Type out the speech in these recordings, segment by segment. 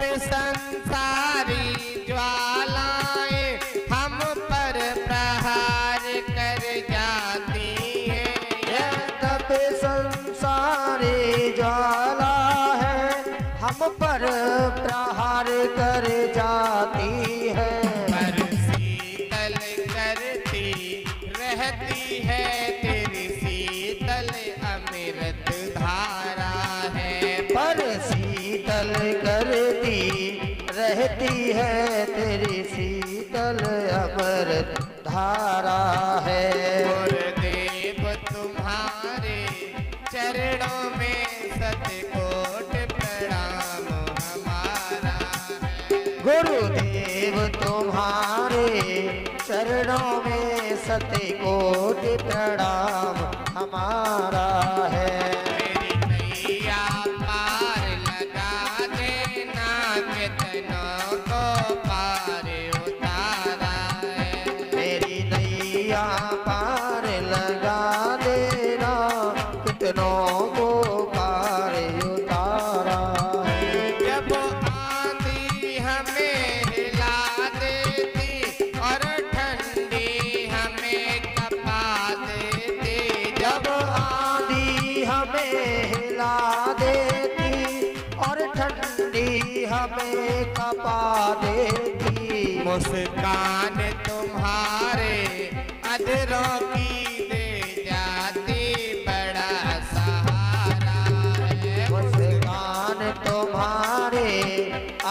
संसारी ज्वालाएं हम पर प्रहार कर जाती हैं। यह तप संसारी ज्वाला है हम पर प्रहार कर जाती है। पर शीतल करती रहती है तेरी शीतल अमृत धारा है। पर शीतल करती रहती है तेरी शीतल अमृत धारा है। गुरुदेव तुम्हारे चरणों में शतकोट प्रणाम हमारा है। गुरुदेव तुम्हारे चरणों में शतकोट प्रणाम हमारा है। मेरी नैया पार लगा देना कितनों को पार उतारा है। मेरी नैया पार लगा देना कितनों को पार उतारा है। जब आंधी हमें हिला देती और ठंडी हमें कपा देती। जब आंधी हमें हिला देती और ठंडी हमें कपा देती। मुस्कान तुम्हारे अधरों की दे जाती बड़ा सहारा है। मुस्कान तुम्हारे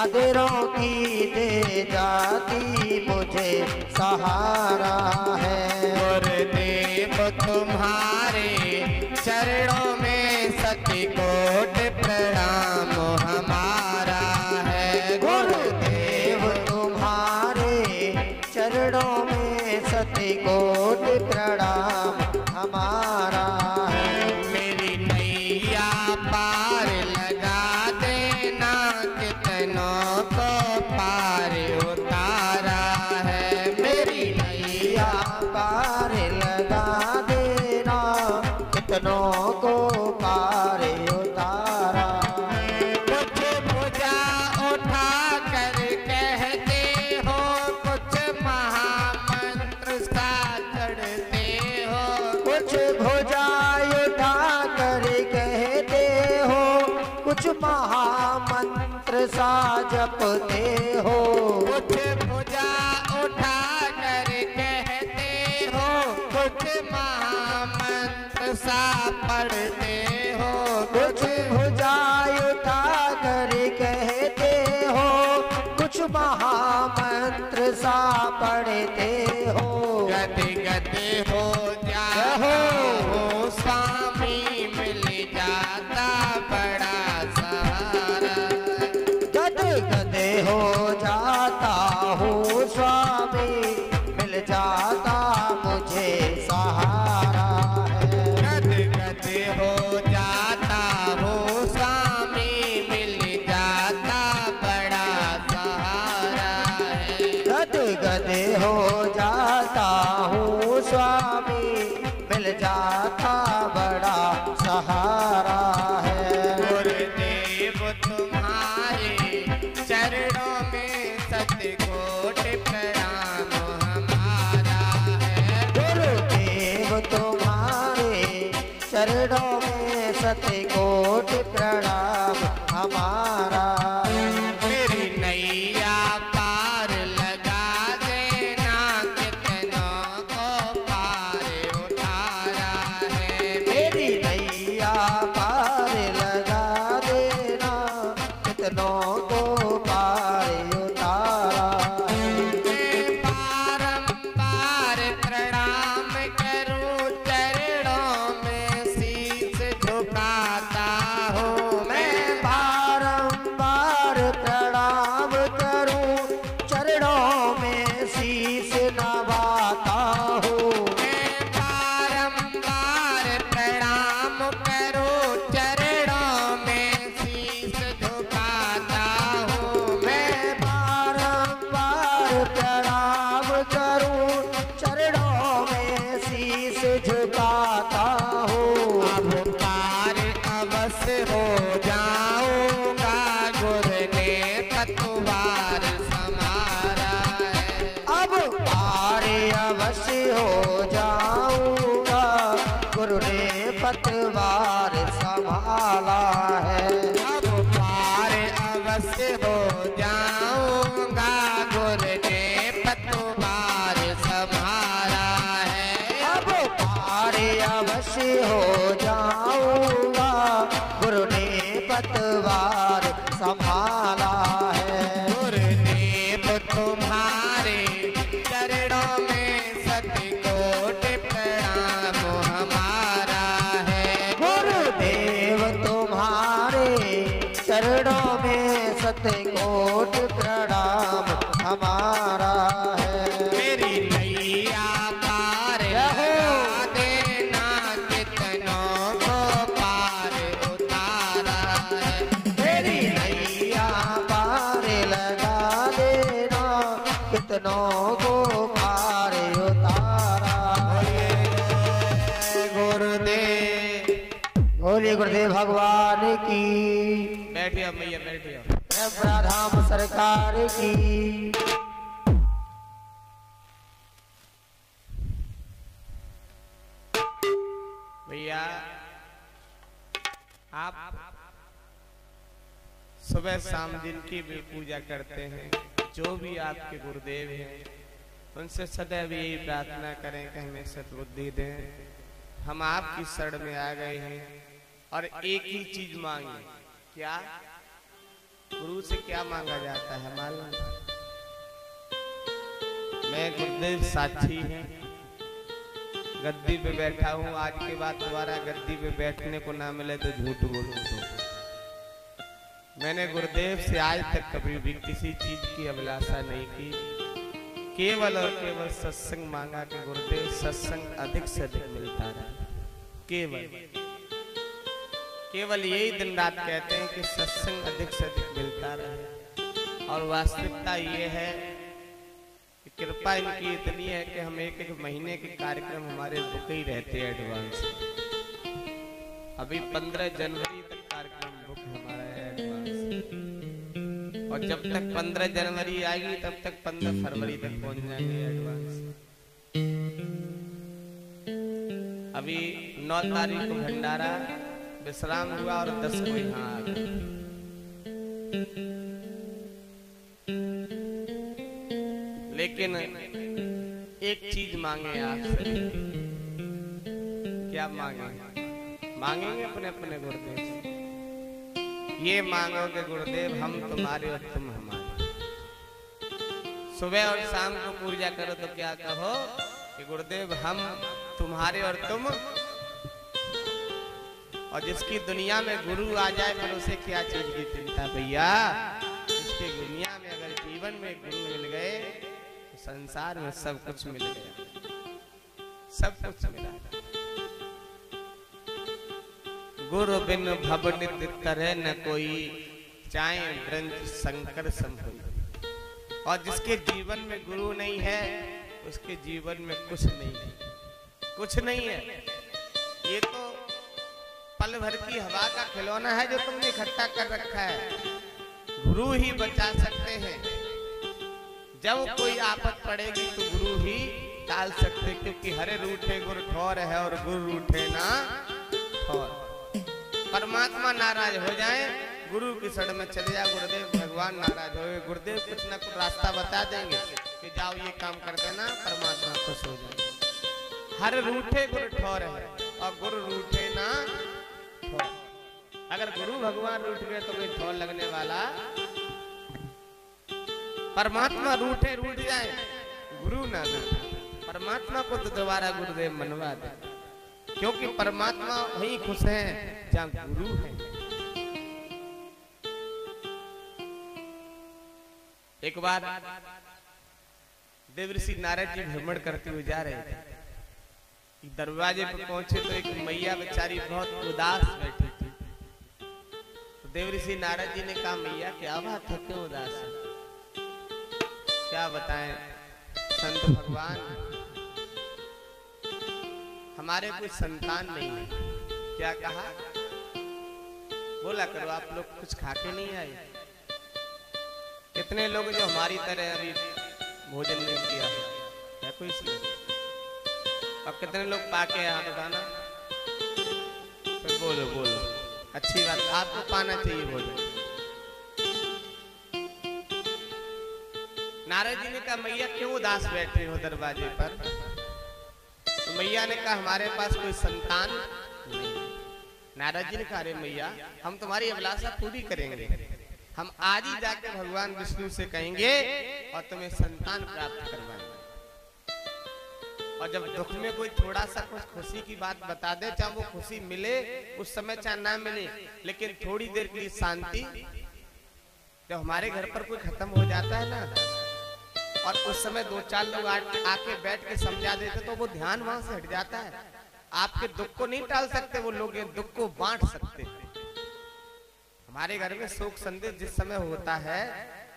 अधरों की दे जाती मुझे सहारा है। गुरुदेव तुम्हारे चरणों में शतकोट प्रणाम हमारा है। गुरुदेव तुम्हारे चरणों में शतकोट प्रणाम हमारा है। मेरी नैया पार लगा देना कितनों को पार उतारा है। मेरी नैया पार लगा देना कितनों को पार उतारा। कुछ भुजा उठा कर कहते हो कुछ महामंत्र सा चढ़ते हो। कुछ भुजा उठा कर कहते हो कुछ महामंत्र सा जपते हो। कुछ भुजा उठा कर कहते हो कुछ महामंत्र सा पढ़ते हो। कुछ भुजा उठा कर कहते हो कुछ महामंत्र सा पढ़ते हो। गति गति हो जाओ स्वामी मिल जाता बड़ा सहारा। गद गद हो जाता हूँ स्वामी मिल जाता मुझे सहारा है। गद गद हो जाता हो स्वामी मिल जाता बड़ा सहारा है। गद गद हो जाता हूँ स्वामी मिल जाता बड़ा सहारा है। गुरुदेव तुम्हारे चरणों में शतकोट प्रणाम हमारा है। गुरुदेव तुम्हारे चरणों में शतकोट प्रणाम हमारा है। मेरी नैया पार लगा देना कितनों को पार उतारा है। मेरी नैया पार लगा देना कितनों को पार उतारा है। मैं बारंबार प्रणाम करूं चरणों में शीश झुकाता हूँ। मैं बारंबार प्रणाम करूं चरणों में शीश नवाता हूँ। मैं बारंबार प्रणाम करूं चरणों में शीश झुकाता हूँ। पतवार समारा है। अब पार अवश्य हो जाऊंगा, गुरु ने पतवार संभाला है। अब पार अवश्य हो जाऊंगा, गुरु ने पतवार संभारा है। अब पार अवश्य हो जाऊंगा, गुरु ने पतवार संभाला है। गुरुदेव तुम्हारे चरणों में सतकोट प्रणाम हमारा है। गुरुदेव तुम्हारे चरणों में शतकोट प्रणाम हमारा है। मेरी नैया पार लगा देना, कितनों को पार उतारा है। मेरी नैया पार लगा देना, कितनों को पार उतारा। गुरुदेव बोलिए गुरुदेव भगवान की, बैठिए भैया बैठिए। धाम सरकार की। भैया आप सुबह शाम जिनकी भी पूजा करते हैं, जो भी आपके गुरुदेव हैं, उनसे सदैव यही प्रार्थना करें कि हमें सद्बुद्धि दें। हम आपकी शरण में आ गए हैं और एक ही चीज मांगे। क्या? गुरु से क्या मांगा जाता है मालूम? मैं गुरुदेव साक्षी है, गद्दी पे बैठा हूँ। आज के बाद दोबारा गद्दी पे बैठने को ना मिले तो झूठ बोलूं तो। मैंने गुरुदेव से आज तक कभी भी किसी चीज की अभिलाषा नहीं की, केवल और केवल सत्संग मांगा कि गुरुदेव सत्संग अधिक से अधिक मिलता रहे। केवल यही दिन रात कहते हैं कि सत्संग अधिक से अधिक मिलता रहे। और वास्तविकता ये है कि कृपा इनकी इतनी है कि हम एक एक महीने के कार्यक्रम हमारे बुक ही रहते हैं एडवांस। अभी 15 जनवरी तक कार्यक्रम बुक हमारा है एडवांस, और जब तक 15 जनवरी आएगी तब तक 15 फरवरी तक पहुंच जाएंगे एडवांस। अभी 9 तारीख को भंडारा विश्राम हुआ और 10 को यहाँ आ गए। लेकिन एक चीज मांगे आपसे। क्या मांगे? मांगेंगे अपने अपने गुरुदेव से। ये मांगो कि गुरुदेव हम तुम्हारे और तुम हमारे। सुबह और शाम को पूजा करो तो क्या कहो कि गुरुदेव हम तुम्हारे और तुम। और जिसकी दुनिया में गुरु आ जाए फिर उसे क्या चीज की चिंता भैया। इसकी दुनिया में अगर जीवन में गुरु मिल गए तो संसार में सब कुछ मिल गया, सब कुछ मिला। गुरु बिन भवनित तरह न कोई, चाहे ब्रंज शंकर संभव। और जिसके जीवन में गुरु नहीं है उसके जीवन में कुछ नहीं है, कुछ नहीं है। ये तो पल भर की हवा का खिलौना है जो तुमने इकट्ठा कर रखा है। गुरु ही बचा सकते हैं। जब कोई आफत पड़ेगी तो गुरु ही टाल सकते, क्योंकि हरे रूठे गुरु ठौर है और गुरु रूठे ना ठौर। परमात्मा नाराज हो जाए, गुरु की शरण में चले जाओ, गुरुदेव भगवान नाराज हो गए, गुरुदेव कुछ ना कुछ रास्ता बता देंगे कि जाओ ये काम कर देना, परमात्मा खुश हो जाए। हर रूठे गुरु ठौर है और गुरु रूठे ना ठौर। अगर गुरु भगवान रूठ गए तो कोई ठौर लगने वाला। परमात्मा रूठे रूठ जाए, गुरु ना परमात्मा को तो दोबारा गुरुदेव मनवा दे, क्योंकि परमात्मा वहीं खुश है जहां गुरु है। एक बार देवर्षि नारद जी भ्रमण करते हुए जा रहे थे। दरवाजे पर पहुंचे तो एक मैया बेचारी बहुत उदास बैठी थी। तो देवर्षि नारद जी ने कहा, मैया क्या बात है, क्यों उदास है? क्या बताएं संत भगवान, हमारे कोई संतान नहीं है। क्या कहा? बोला करो आप लोग कुछ खा के नहीं आए। कितने लोग जो हमारी तरह अभी भोजन नहीं किया है कोई इसमें? अब कितने लोग पाके हाथ उठाना, फिर बोलो बोलो, अच्छी बात, आपको पाना चाहिए भोजन। नारद जी ने कहा मैया क्यों उदास बैठे हो दरवाजे पर? तो मैया ने कहा हमारे पास कोई संतान नहीं। नारद जी ने कहा अरे मैया हम तुम्हारी अभिलाषा पूरी करेंगे, हम आज ही जाकर भगवान विष्णु से कहेंगे और तुम्हें संतान प्राप्त करवाएंगे। और जब दुख में कोई थोड़ा सा कुछ खुशी की बात बता दे, चाहे वो खुशी मिले उस समय चाहे ना मिले, लेकिन थोड़ी देर के लिए शांति, जब हमारे घर पर कोई खत्म हो जाता है ना और उस समय दो चार लोग आके बैठ के समझा देते तो वो ध्यान वहां से हट जाता है। आपके दुख को नहीं टाल सकते वो लोग, दुख को बांट सकते हैं। हमारे घर में शोक संदेश जिस समय होता है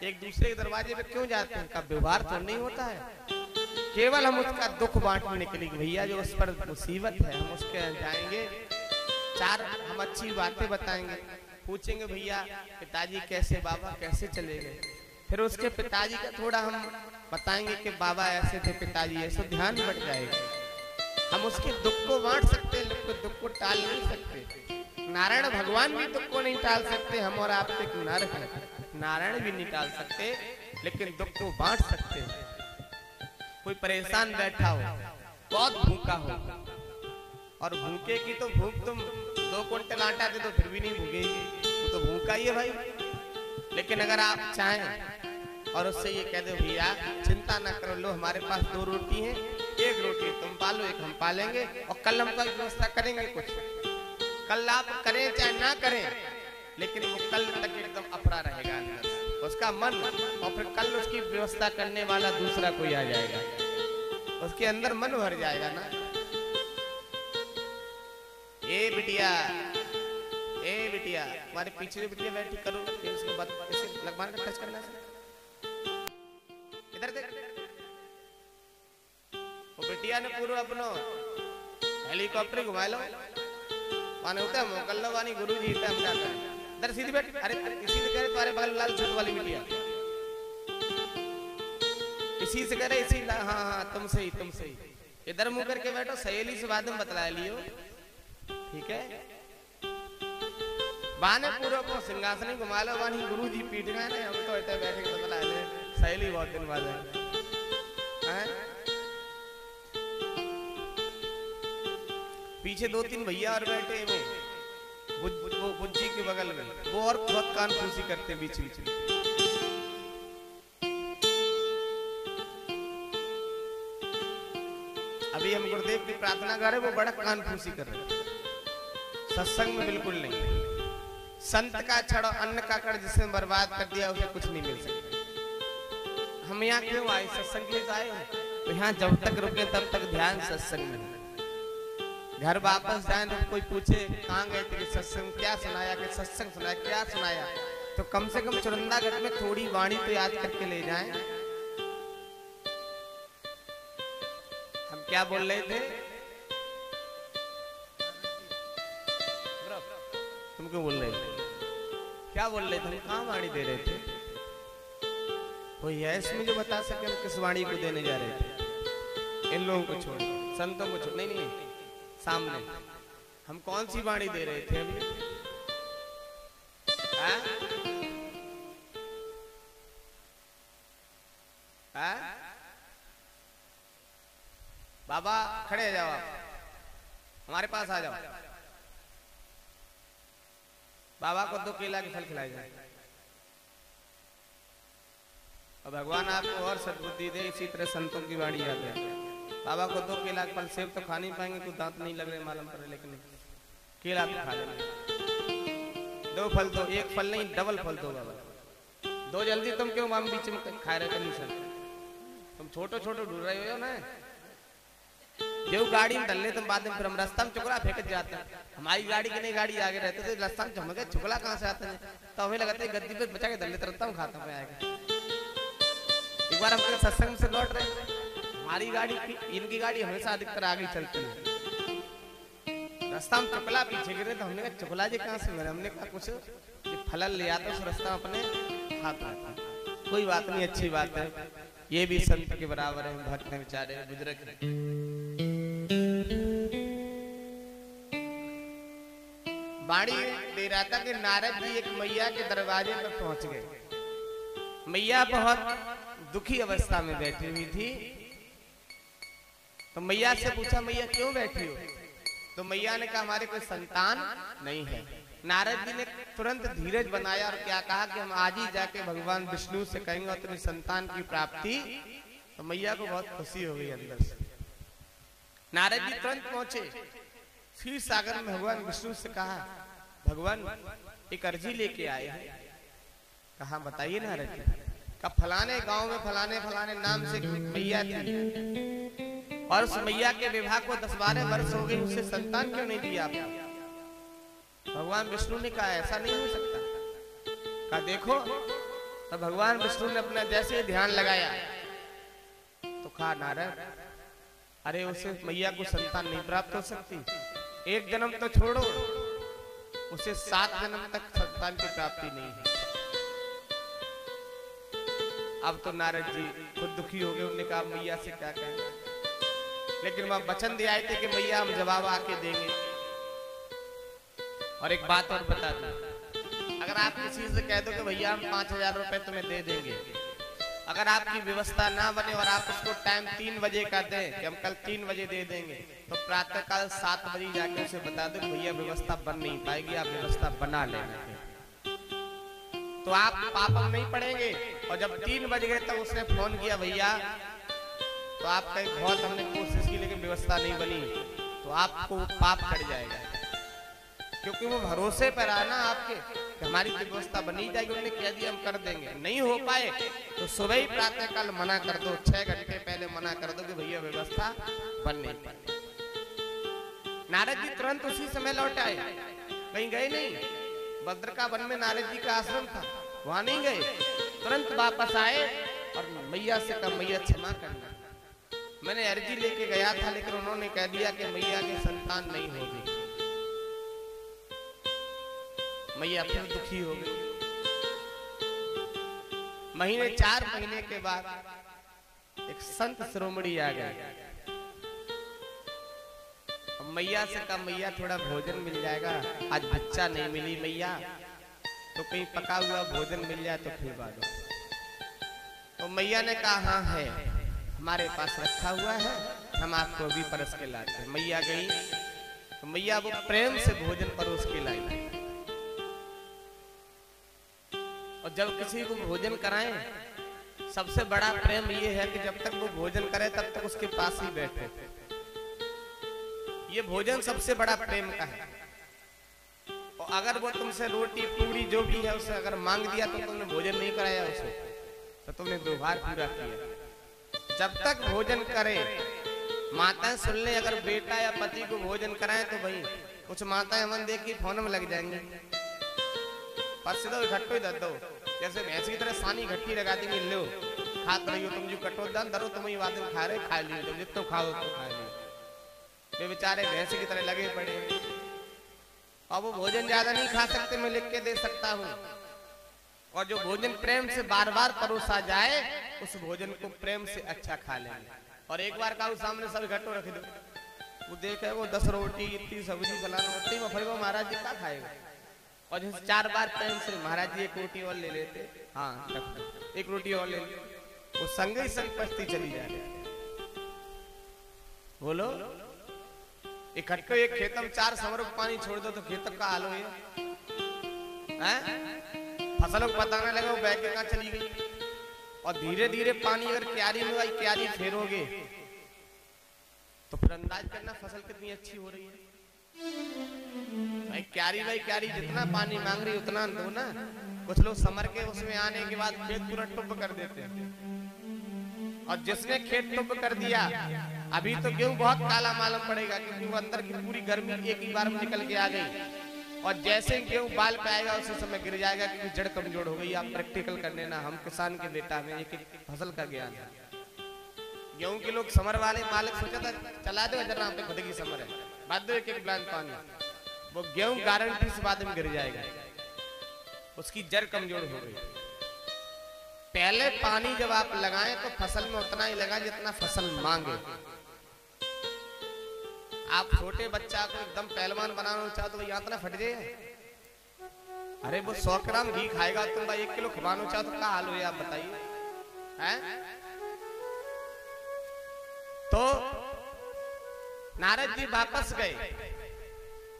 एक दूसरे के दरवाजे पे क्यों जाते हैं? का व्यवहार तो नहीं होता है, केवल हम उसका दुख बांटने के लिए, भैया जो उस पर मुसीबत है हम उसके जाएंगे, चार हम अच्छी बातें बताएंगे, पूछेंगे भैया पिताजी कैसे, बाबा कैसे चले गए, फिर उसके पिताजी का थोड़ा हम बताएंगे कि बाबा ऐसे थे, पिताजी ऐसे, ध्यान बढ़ जाएगा। हम उसके दुख को बांट सकते हैं, लोग दुख को टाल नहीं सकते। नारायण भगवान भी दुख को नहीं टाल सकते, हम और आप एक नर हैं, नारायण भी नहीं टाल सकते, लेकिन दुख को बांट सकते हैं। कोई परेशान बैठा हो, बहुत भूखा हो, और भूखे की तो भूख तुम 2 क्विंटल आटा दे तो फिर भी नहीं भूखेगी, वो तो भूखा ही है भाई। लेकिन अगर आप चाहें और उससे ये कह दो भैया चिंता ना करो, लो हमारे पास 2 रोटी है, 1 रोटी तुम पालो 1 हम पालेंगे, और कल हम कल व्यवस्था करेंगे कुछ, कल आप करें चाहे ना करें, लेकिन वो कल तक एकदम अपरा रहेगा अंदर उसका मन, और फिर कल उसकी व्यवस्था करने वाला दूसरा कोई आ जाएगा, उसके अंदर मन भर जाएगा ना। ए बिटिया हमारे पीछे बिटिया बैठी करो, इसको बात ऐसे लगवाने का टच करना है, इधर देख। वो बिटिया ने पूरा अपनो हेलीकॉप्टर घुमा लो, माने होता है मोकल्ला वानी गुरु जी होता है, हम क्या करें, इधर सीधी बैठ। अरे इसी से करे तुम्हारे बगल लाल छत वाली बिटिया, इसी से करे, इसी हाँ हाँ तुम सही इधर मुंह करके बैठो, सहेली से बाद में बतला लियो, ठीक है। बाने पूरा को सिंहासन ही घुमा लो, वानी गुरु जी पीट गए ना, हम तो इतने बैठे के बतला ले, सहेली बहुत दिन बाद है। पीछे 2-3 भैया और बैठे, वो बुज्जी के बगल में, वो और बहुत कान फूसी करते बीच बीच में। अभी हम गुरुदेव की प्रार्थना कर रहे, वो बड़ा कान फूसी कर रहे, सत्संग में बिल्कुल नहीं। संत का छड़ अन्न का कड़ जिसने बर्बाद कर दिया उसे कुछ नहीं मिल सकता। हम यहाँ क्यों आए? सत्संग के लिए आए हो, तो यहाँ जब तक रुके तब तक ध्यान सत्संग में। घर वापस जाए तो कोई पूछे कहाँ गए थे, सत्संग क्या सुनाया, कि सत्संग सुनाया, क्या सुनाया, तो कम से कम चुरंदागढ़ में थोड़ी वाणी तो याद करके ले जाएं। हम क्या बोल रहे थे? तुम क्यों बोल रहे थे? क्या बोल रहे थे? हम कहाँ वाणी दे रहे थे? कोई है इसमें जो बता सके हम किस वाणी को देने जा रहे थे? इन लोगों को छोड़, संतों को छोड़, नहीं सामने हम कौन सी वाणी दे रहे थे अभी? बाबा खड़े जाओ, आप हमारे पास आ जाओ, बाबा को 2 केला के फल खिलाए जाए, और भगवान आपको और सद्बुद्धि दे। इसी तरह संतों की वाणी याद है। बाबा को 2 केला के फल, सेब तो खा नहीं पाएंगे, कुछ दांत नहीं लग रहे मालूम पड़े, लेकिन केला तो खा लेंगे। 2 फल दो, 1 फल नहीं डबल फल दो बाबा, 2 जल्दी। तुम क्यों माम बीच में खा रहे कमीशन? तुम छोटो ढूंढ रहे हो ना, जो गाड़ी में डलने तुम बाद में फिर हम रास्ता में चुकला फेंक जाते हैं। हमारी गाड़ी की नहीं, गाड़ी आगे रहते थे, रास्ता में झमके चुकला कहाँ से आते हैं, तो हमें लगाते गद्दी पे बचा के डल लेते रहता हूँ, खाता हूँ आएगा। एक बार हम सत्संग से लौट रहे थे, हमारी गाड़ी इनकी गाड़ी हमेशा अधिकतर आगे चलती है, रास्ता में चुकला पीछे गिरे, तो हमने कहा चुकला जी कहाँ से मिले? हमने कहा कुछ फल ले आता उस रास्ता अपने खाता था। कोई बात नहीं, अच्छी बात है, ये भी संत के बराबर है, भक्त हैं बेचारे, बुजुर्ग हैं। बाणी दे रहा था कि नारद जी एक मैया के दरवाजे पर पहुंच गए। मैया बहुत दुखी अवस्था में बैठी हुई थी। तो मैया से पूछा, मैया क्यों बैठी हो? तो मैया ने कहा, हमारे कोई संतान नहीं है। नारद जी ने तुरंत धीरज बनाया और क्या कहा कि हम आज ही जाके भगवान विष्णु से कहेंगे और तुम्हें संतान की प्राप्ति। तो मैया को बहुत खुशी हो गई अंदर से। नारद जी तुरंत पहुंचे, क्षीर सागर में भगवान विष्णु से कहा, भगवान एक अर्जी लेके आए हैं। कहा, बताइए नारद जी। कहा, फलाने गांव में फलाने फलाने नाम से मैया थी और उस मैया के विवाह को 10-12 वर्ष हो गए, उससे संतान क्यों नहीं दिया आपने? भगवान विष्णु ने कहा, ऐसा नहीं हो सकता। कहा, देखो। तो भगवान विष्णु ने अपना जैसे ध्यान लगाया तो कहा, नारद, अरे उसे मैया को संतान नहीं प्राप्त हो सकती। एक जन्म तो छोड़ो, उसे 7 जन्म तक संतान की प्राप्ति नहीं है। अब तो नारद जी खुद दुखी हो गए। उन्होंने कहा, मैया से क्या कहें, लेकिन वह वचन दिए थे कि मैया हम जवाब आके देंगे। और एक बात और बता दूं, अगर आप किसी से कह दो कि भैया हम 5000 रुपए तुम्हें दे देंगे, अगर आपकी व्यवस्था ना बने और आप उसको टाइम 3 बजे का दें कि हम कल 3 बजे दे देंगे, तो प्रातः काल 7 बजे जाके उसे बता दो भैया व्यवस्था बन नहीं पाएगी, आप व्यवस्था बना लेना। तो आप पाप में नहीं पड़ेंगे। और जब 3 बज गए तब उसने फोन किया, भैया तो आप कहीं बहुत हमने कोशिश की लेकिन व्यवस्था नहीं बनी, तो आपको पाप कट जाएगा, क्योंकि वो भरोसे पर आना ना आपके कि हमारी व्यवस्था बनी जाएगी। उन्होंने कह दिया हम कर देंगे, नहीं हो पाए तो सुबह ही प्रातः काल मना कर दो, 6 घंटे पहले मना कर दो कि भैया व्यवस्था बन नहीं पाई। नारद जी तुरंत उसी समय लौट आए, कहीं गए नहीं। भद्रका वन में नारद जी का आश्रम था, वहां नहीं गए, तुरंत वापस आए और मैया से कहा, मैया क्षमा करना, मैंने अर्जी लेके गया था लेकिन उन्होंने कह दिया कि मैया की संतान नहीं होगी। मैया फिर दुखी हो गई। 4 महीने के बाद एक संत शिरोमणि आ गए। मैया से कहा, मैया थोड़ा भोजन मिल जाएगा, आज बच्चा नहीं मिली मैया, तो कहीं पका हुआ भोजन मिल जाए तो खिलवा दो। तो मैया ने कहा, हाँ है, हमारे पास रखा हुआ है, हम आपको भी परस के लाते हैं। मैया गई तो मैया वो प्रेम से भोजन परोस के लाई। और जब किसी को भोजन कराएं, सबसे बड़ा प्रेम ये है कि जब तक वो भोजन करे तब तक उसके पास ही बैठे। ये भोजन सबसे बड़ा प्रेम का है। और अगर वो तुमसे रोटी पूरी जो भी है उसे अगर मांग दिया तो तुमने भोजन नहीं कराया उसे, तो तुमने व्यवहार पूरा किया। जब तक भोजन करे, माताएं सुन ले, अगर बेटा या पति को भोजन कराएं तो भाई कुछ माताएं हमन देखी फोन में लग जाएंगे, बस दो इकट्ठो ही दे दो, जैसे भैंस की तरह सानी घट्टी लगा देंगे, लो खात रही हो तुम, जो कटो दन धरो तुम ही वादन खा रहे, खा ली तुम, जितना खाओ तो खा ली। वे बेचारे भैंस की तरह लगे पड़े, और वो भोजन ज्यादा नहीं खा सकते, मैं लिख के दे सकता हूँ। और जो भोजन प्रेम से बार बार परोसा जाए, उस भोजन को प्रेम से अच्छा खा लेंगे। और एक बार का सामने सब इकट्ठो रख दो, वो देखे वो 10 रोटी इतनी सब्जी फलाना होती है, फिर वो महाराज जी क्या खाएगा। और जैसे 4 बार प्रेम से महाराज जी 1 रोटी और ले लेते, हाँ 1 रोटी और ले लेते, वो संग ही संग पस्ती चली जा रही। बोलो, इकट्ठे एक खेतम 4 समर पानी छोड़ दो तो खेत का हाल हो, फसलों को पता न लगा वो बह के कहां चली गई। और धीरे धीरे पानी अगर क्यारी में आई, क्यारी फेरोगे तो फिर अंदाज करना फसल कितनी अच्छी हो रही है। भाई क्यारी जितना पानी मांग रही उतना दो ना। कुछ लोग समर के उसमें आने के बाद खेत पूरा टुप कर देते हैं, और जिसने खेत टुप कर दिया, अभी तो गेहूं बहुत काला मालूम पड़ेगा, क्योंकि वो अंदर की पूरी गर्मी एक ही बार में निकल के आ गई। और जैसे गेहूं बाल पे आएगा उसी समय गिर जाएगा, क्योंकि जड़ कमजोर हो गई। आप प्रैक्टिकल कर लेना, हम किसान के बेटा में एक फसल का ज्ञान है। गेहूं के लोग समर वाले मालिक सोचा था चला दो जरा, पे खुद की समर है, बाद दो एक ग्लास पानी, वो गेहूं गारंटी से बाद में गिर जाएगा, उसकी जड़ कमजोर हो गई। पहले पानी जब आप लगाएं तो फसल में उतना ही लगा जितना फसल मांगे। आप छोटे बच्चा को एकदम पहलवान बनाना चाहो तो यहाँ तो फट जाए। अरे वो 100 ग्राम घी खाएगा, तुम 1 किलो खिलाना चाहो तो क्या हाल हो, आप बताइए हैं? तो नारद जी वापस गए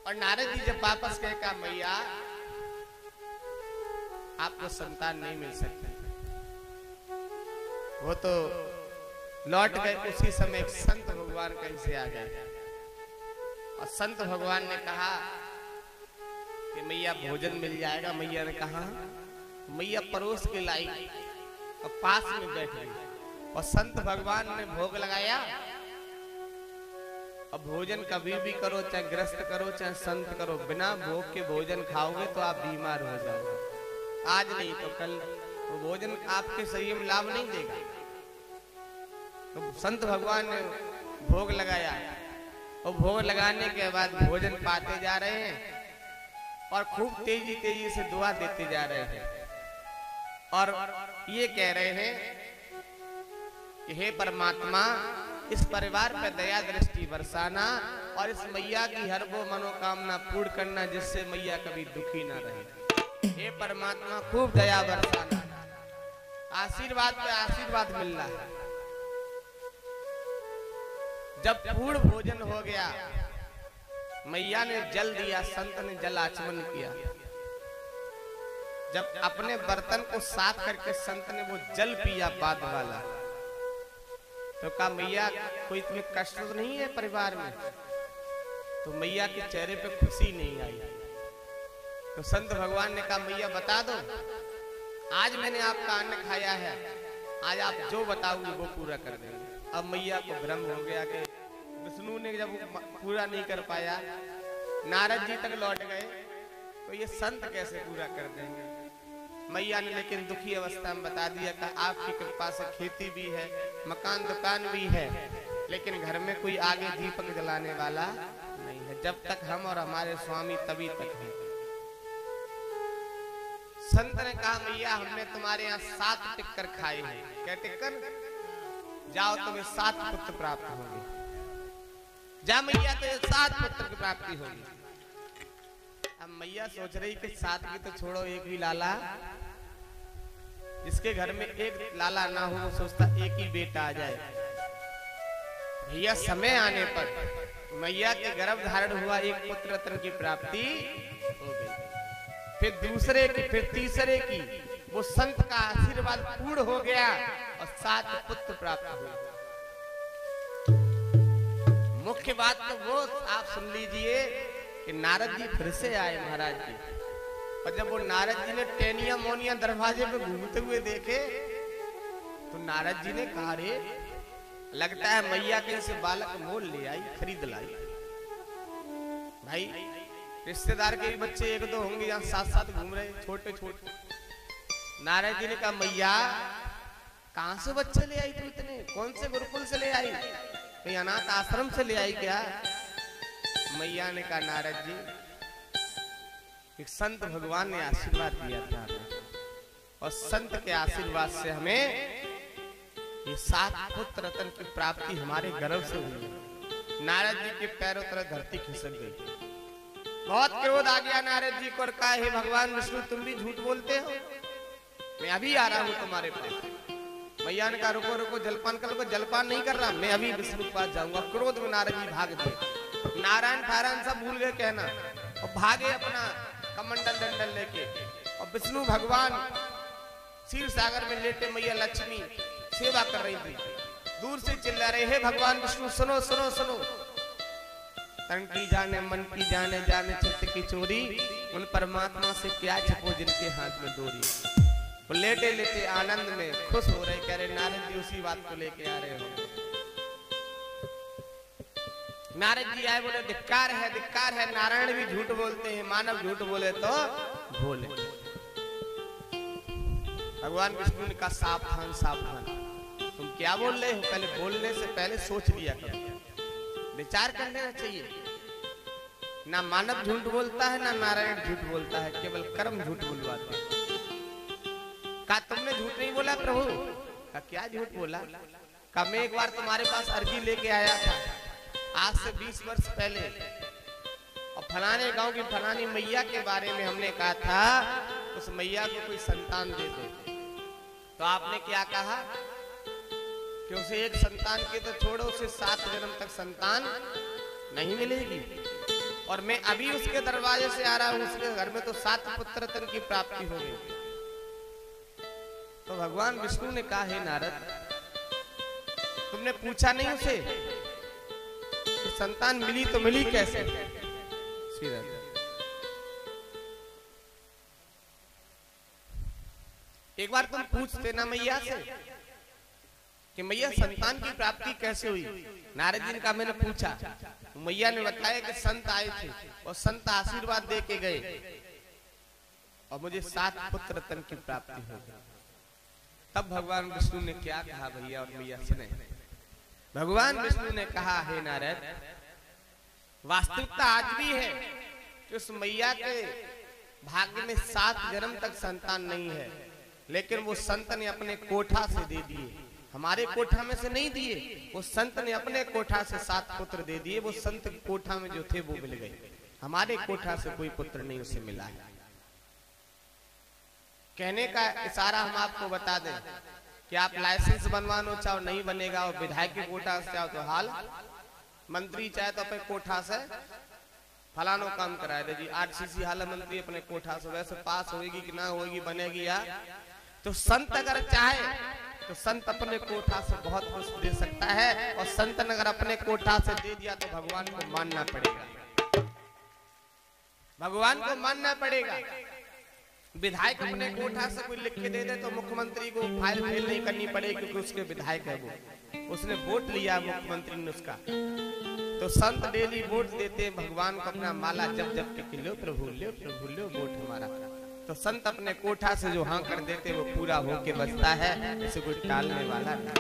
और नारद जी जब वापस गए कहा मैया आपको संतान नहीं मिल सकती। वो तो लौट गए। उसी समय एक संत भगवान कहीं से आ गए और संत भगवान ने कहा कि मैया भोजन मिल जाएगा। मैया ने कहा, मैया परोस के लाई और पास में बैठ गई और संत भगवान ने भोग लगाया। अब भोजन कभी भी करो, चाहे ग्रस्त करो चाहे संत करो, बिना भोग के भोजन खाओगे तो आप बीमार हो जाओगे। आज नहीं तो कल वो भोजन आपके शरीर में लाभ नहीं देगा। तो संत भगवान ने भोग लगाया और भोग लगाने के बाद भोजन पाते जा रहे हैं और खूब तेजी तेजी से दुआ देते जा रहे हैं और ये कह रहे हैं कि हे परमात्मा, इस परिवार पर दया दृष्टि बरसाना और इस मैया की हर वो मनोकामना पूर्ण करना जिससे मैया कभी दुखी ना रहे। हे परमात्मा, खूब दया बरसाना। आशीर्वाद पे आशीर्वाद मिल रहा है। जब पूर्ण भोजन हो गया, मैया ने जल दिया, संत ने जल आचमन किया। जब अपने बर्तन को साफ करके संत ने वो जल पिया बाद वाला, तो कहा मैया कोई तुम्हें कष्ट तो नहीं है परिवार में? तो मैया के चेहरे पे खुशी नहीं आई। तो संत भगवान ने कहा मैया बता दो, आज मैंने आपका अन्न खाया है, आज आप जो बताओगे वो पूरा कर देंगे। अब मैया को भ्रम हो गया कि विष्णु ने जब पूरा नहीं कर पाया, नारद जी तक लौट गए, तो ये संत कैसे पूरा कर देंगे? मैया ने लेकिन दुखी अवस्था में बता दिया कि आपकी कृपा से खेती भी है, मकान दुकान भी है, लेकिन घर में कोई आगे दीपक जलाने वाला नहीं है। जब तक हम और हमारे स्वामी तभी तक है। संत ने कहा मैया हमने तुम्हारे यहाँ 7 टिक्कर खाए हैं। क्या टिक्कर? जाओ तुम्हें 7 पुत्र प्राप्त होंगे। जा मैया तो 7 पुत्र की प्राप्ति होगी। अब मैया सोच रही कि 7 की तो छोड़ो, एक भी लाला, जिसके घर में एक लाला ना हो वो सोचता एक ही बेटा आ जाए। भैया समय आने पर मैया के गर्भ धारण हुआ, एक पुत्र रत्न की प्राप्ति हो गई। फिर दूसरे की, फिर तीसरे की, वो संत का आशीर्वाद पूर्ण हो गया और 7 पुत्र प्राप्त हुए। मुख्य बात तो वो आप सुन लीजिए कि नारद जी फिर से आए महाराज जी, और जब वो नारद जी ने टेनिया मोनिया दरवाजे पे घूमते हुए देखे तो नारद जी ने कहा रे लगता है मैया के से बालक मोल ले आई, खरीद लाई। भाई रिश्तेदार के भी बच्चे 1-2 होंगे यहाँ साथ साथ घूम रहे छोटे छोटे। नारद जी ने कहा मैया कहां से बच्चे ले आई तू इतने? कौन से गुरुकुल से ले आई? कहीं अनाथ आश्रम से ले आई क्या? मैया ने कहा नारद जी एक संत भगवान ने आशीर्वाद दिया था और संत के आशीर्वाद से हमें ये 7 पुत्र रत्न की प्राप्ति हमारे गर्भ से हुई। नारद जी के पैरों तरह धरती खिसक गई। बहुत क्रोध आ गया नारद जी को, कहा हे भगवान विष्णु तुम भी झूठ बोलते हो, मैं अभी आ रहा हूं तुम्हारे पास। मैया ने कहा रुको रुको, जलपान कर लो। जलपान नहीं कर रहा, मैं अभी विष्णु के पास जाऊंगा। क्रोध में नारद जी भाग गए। नारायण फारायण सब भूल गए कहना और भागे अपना कमंडल डंडल लेके। और विष्णु भगवान क्षीर सागर में लेटे मैया लक्ष्मी सेवा कर रही थी। दूर से चिल्ला रहे हे भगवान विष्णु सुनो सुनो सुनो, तन की जाने मन की जाने जाने चित्त की चोरी, उन परमात्मा से क्या छिपो जिनके हाथ में डोरी। वो लेटे लेटे आनंद में खुश हो रहे, कह रहे नारद जी उसी बात को लेके आ रहे हो। नारद जी आए बोले धिक्कार है, नारायण भी झूठ बोलते हैं, मानव झूठ बोले तो भोले। भगवान विष्णु ने कहा सावधान सावधान, तुम क्या बोल रहे हो? पहले बोलने से पहले सोच लिया करो, विचार कर लेना चाहिए। ना मानव झूठ बोलता है ना नारायण झूठ बोलता है, केवल कर्म झूठ बुलवाते हैं। कहा तुमने झूठ नहीं बोला प्रभु? कहा क्या झूठ बोला? कहा मैं एक बार तुम्हारे पास अर्जी लेके आया था आज से 20 वर्ष पहले, और फलाने गांव की फलानी मैया के बारे में हमने कहा था उस मैया को कोई संतान दे दो। तो आपने क्या कहा कि उसे एक संतान के तो छोड़ो, उसे 7 जन्म तक संतान नहीं मिलेगी। और मैं अभी उसके दरवाजे से आ रहा हूं, उसके घर में तो 7 पुत्र रत्न की प्राप्ति हो गई। तो भगवान विष्णु ने कहा हे नारद, तुमने पूछा नहीं उसे कि संतान मिली तो मिली कैसे? सीधा एक बार तुम पूछते ना मैया से कि मैया संतान की प्राप्ति कैसे हुई। नारद जी ने कहा मैंने पूछा, मैया ने बताया कि संत आए थे और संत आशीर्वाद दे के गए और मुझे 7 पुत्र रत्न की प्राप्ति हो गई। तब भगवान विष्णु ने क्या कहा भैया और मैया सुने। भगवान विष्णु ने कहा हे नारद, वास्तविकता आज भी है कि उस मैया के भाग्य में 7 जन्म तक संतान नहीं है, लेकिन वो संत ने अपने कोठा से दे दिए, हमारे कोठा में से नहीं दिए। वो संत ने अपने कोठा से 7 पुत्र दे दिए। वो संत के कोठा में जो थे वो मिल गए, हमारे कोठा से कोई पुत्र नहीं उसे मिला है। कहने का इशारा हम आपको बता दें कि आप लाइसेंस बनवानो चाहो नहीं बनेगा, और विधायक के कोठा से चाहो तो हाल, मंत्री चाहे तो अपने कोठा से फलानो काम कराए दे जी। आरसीसी हाल मंत्री अपने कोठा से, वैसे पास होगी कि ना होगी, बनेगी या। तो संत अगर चाहे तो संत अपने कोठा से बहुत कुछ दे सकता है, और संत ने अगर अपने कोठा से दे दिया तो भगवान को मानना पड़ेगा, भगवान को मानना पड़ेगा। विधायक अपने कोठा से कोई लिख के दे दे तो मुख्यमंत्री को फाइल फेल नहीं करनी पड़ेगी, क्योंकि उसके विधायक है वो, उसने वोट लिया मुख्यमंत्री ने उसका। तो संत डेली वोट देते भगवान को अपना माला जब जब के लो प्रभु लो वोट हमारा। तो संत अपने कोठा से जो हाँ कर देते वो पूरा होके बचता है, इसे कोई टालने वाला नहीं,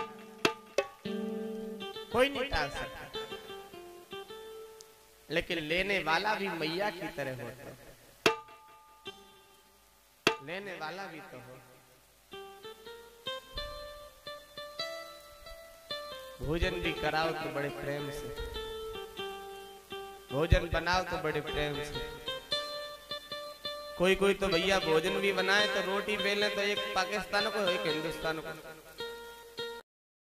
कोई नहीं टाल सकता। लेकिन लेने वाला भी मैया की तरह होता है, लेने वाला भी तो हो। भोजन भी कराओ तो बड़े प्रेम से, भोजन बनाओ तो बड़े प्रेम से। कोई कोई तो भैया भोजन भी बनाए तो रोटी बेले तो एक पाकिस्तान को एक हिंदुस्तान को,